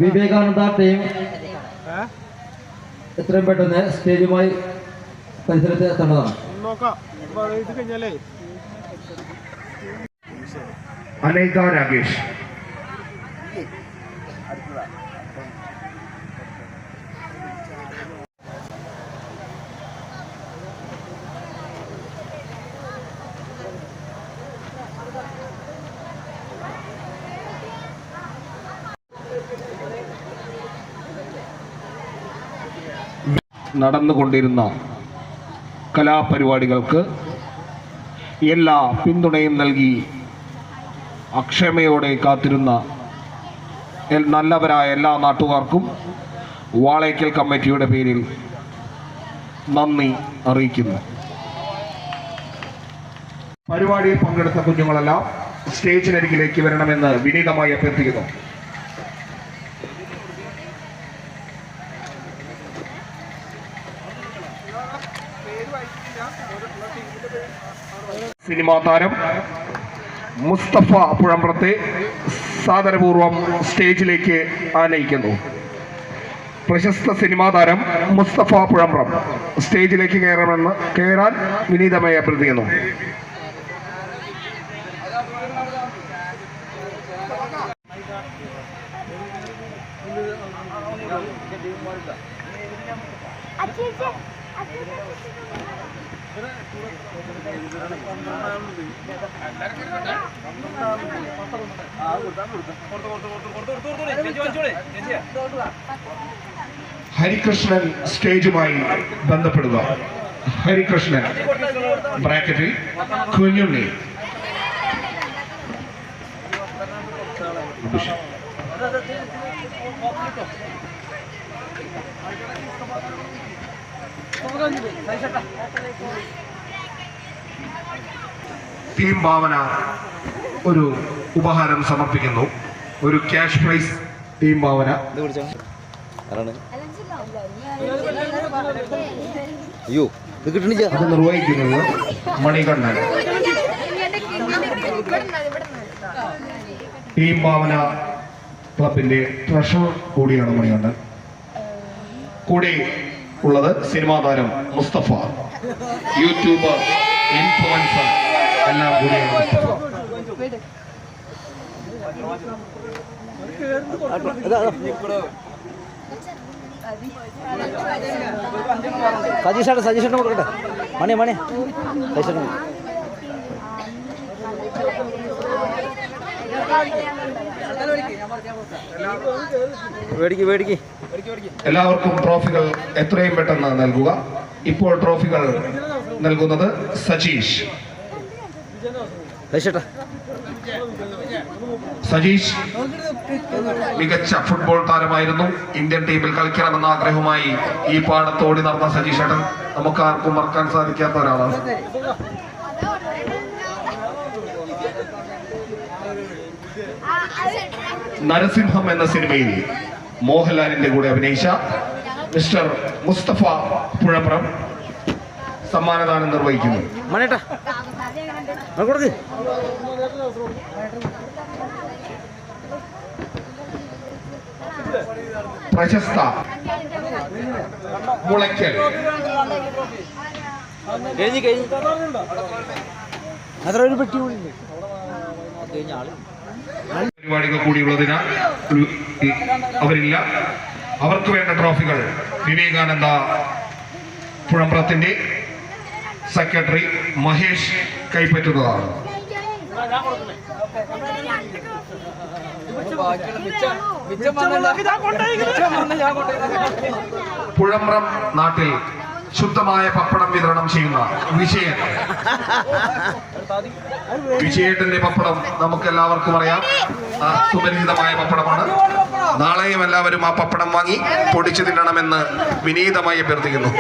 Vivekananda team എത്രയും പെട്ടെന്ന് സ്റ്റേജുമായി പരിസരത്ത് എത്തേണ്ടതാണ്. അനേക രാകേഷ് നടന്നുകൊണ്ടിരുന്ന കലാപരിപാടികൾക്ക് എല്ലാ പിന്തുണയും നൽകി അക്ഷമയോടെ കാത്തിരുന്ന നല്ലവരായ എല്ലാ നാട്ടുകാർക്കും വാളേക്കൽ കമ്മിറ്റിയുടെ പേരിൽ നന്ദി അറിയിക്കുന്നു. പരിപാടിയിൽ പങ്കെടുത്ത കുഞ്ഞുങ്ങളെല്ലാം സ്റ്റേജിനരികിലേക്ക് വരണമെന്ന് വിനീതമായി അഭ്യർത്ഥിക്കുന്നു. സിനിമാ താരം മുസ്തഫ പുഴമ്പ്രത്തെ സാദരപൂർവം സ്റ്റേജിലേക്ക് ആനയിക്കുന്നു. പ്രശസ്ത സിനിമാ താരം മുസ്തഫ പുഴമ്പ്രം സ്റ്റേജിലേക്ക് കയറാൻ വിനീതമായി അഭ്യർത്ഥിക്കുന്നു. ഹരികൃഷ്ണൻ സ്റ്റേജുമായി ബന്ധപ്പെടുക. ഹരികൃഷ്ണൻ ബ്രാക്കറ്റിൽ കുഞ്ഞുണ്ണി. ടീം ഭാവന ഒരു ഉപഹാരം സമർപ്പിക്കുന്നു. ഒരു ക്യാഷ് പ്രൈസ് ടീം ഭാവന അത് നിർവഹിക്കുന്നത് മണികണ്ഠൻ. ടീം ഭാവന ക്ലബിന്റെ ട്രഷറർ കൂടിയാണ് മണികണ്ഠൻ. കൂടെ ഉള്ളത് സിനിമാ താരം മുസ്തഫ, യൂട്യൂബർ, ഇൻഫ്ലുവൻസർ എല്ലാം കൂടിയാണ് മുസ്തഫ. സജീഷേട്ടൻ കൊടുക്കട്ടെ. മണി സജീഷേട്ടൻ എല്ലാവർക്കും ട്രോഫികൾ എത്രയും പെട്ടെന്ന് നൽകുക. ഇപ്പോൾ ട്രോഫികൾ നൽകുന്നത് സജീഷ്. സജീഷ് മികച്ച ഫുട്ബോൾ താരമായിരുന്നു. ഇന്ത്യൻ ടീമിൽ കളിക്കണമെന്ന ആഗ്രഹവുമായി ഈ പാടത്തോടി നടന്ന സജീഷ് ഏട്ടൻ നമുക്ക് ആർക്കും മറക്കാൻ സാധിക്കാത്ത ഒരാളാണ്. നരസിംഹം എന്ന സിനിമയിൽ മോഹൻലാലിന്റെ കൂടെ അഭിനയിച്ച മിസ്റ്റർ മുസ്തഫ പുഴമ്പ്രം സമ്മാനദാനം നിർവഹിക്കുന്നു. പ്രശസ്ത മുളയ്ക്കൽ പരിപാടികൾ കൂടിയുള്ളതിനാൽ അവരില്ല. അവർക്ക് വേണ്ട ട്രോഫികൾ വിവേകാനന്ദ പുഴമ്പ്രത്തിന്റെ സെക്രട്ടറി മഹേഷ് കൈപ്പറ്റുന്നതാണ്. പുഴമ്പ്രം നാട്ടിൽ ശുദ്ധമായ പപ്പടം വിതരണം ചെയ്യുന്ന വിജയേട്ടന്റെ പപ്പടം നമുക്ക് എല്ലാവർക്കും അറിയാം. സുപരിചിതമായ പപ്പടമാണ്. നാളെയും എല്ലാവരും ആ പപ്പടം വാങ്ങി പൊടിച്ചു തിന്നണമെന്ന് വിനീതമായി അഭ്യർത്ഥിക്കുന്നു.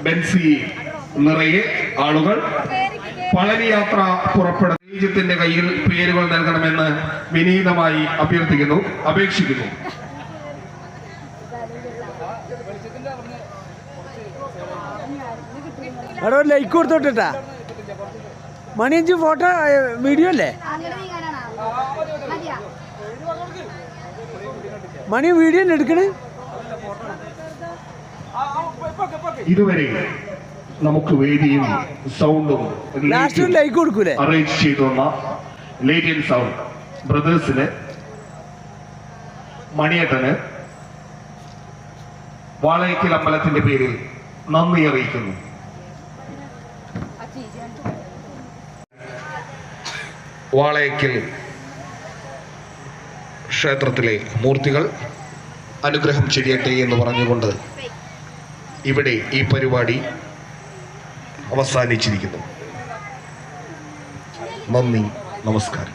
ബെൻസി നിറയെ ആളുകൾ പളനി യാത്ര പുറപ്പെടുന്ന രാജ്യത്തിന്റെ കയ്യിൽ പേരുകൾ നൽകണമെന്ന് വിനീതമായി അപേക്ഷിക്കുന്നു. ലൈക്ക് കൊടുത്തോട്ടാ. മണിയഞ്ച് ഫോട്ടോ വീഡിയോ അല്ലേ മണി വീഡിയോ എടുക്കണേ. ഇതുവരെ നമുക്ക് വേദിയും സൗണ്ടും ലാസ്റ്റ് ലൈക്ക് കൊടുക്കൂലേ അറേഞ്ച് ചെയ്തു തന്ന ലേഡിയൻ സൗണ്ട് ബ്രദേഴ്സിന്, മണിയേട്ടന്, വാളയക്കൽ അമ്പലത്തിന്റെ പേരിൽ നന്ദി അറിയിക്കുന്നു. വാളയക്കൽ ക്ഷേത്രത്തിലെ മൂർത്തികൾ അനുഗ്രഹം ചെയ്യട്ടെ എന്ന് പറഞ്ഞുകൊണ്ട് ഇവിടെ ഈ പരിപാടി അവസാനിച്ചിരിക്കുന്നു. നന്ദി, നമസ്കാരം.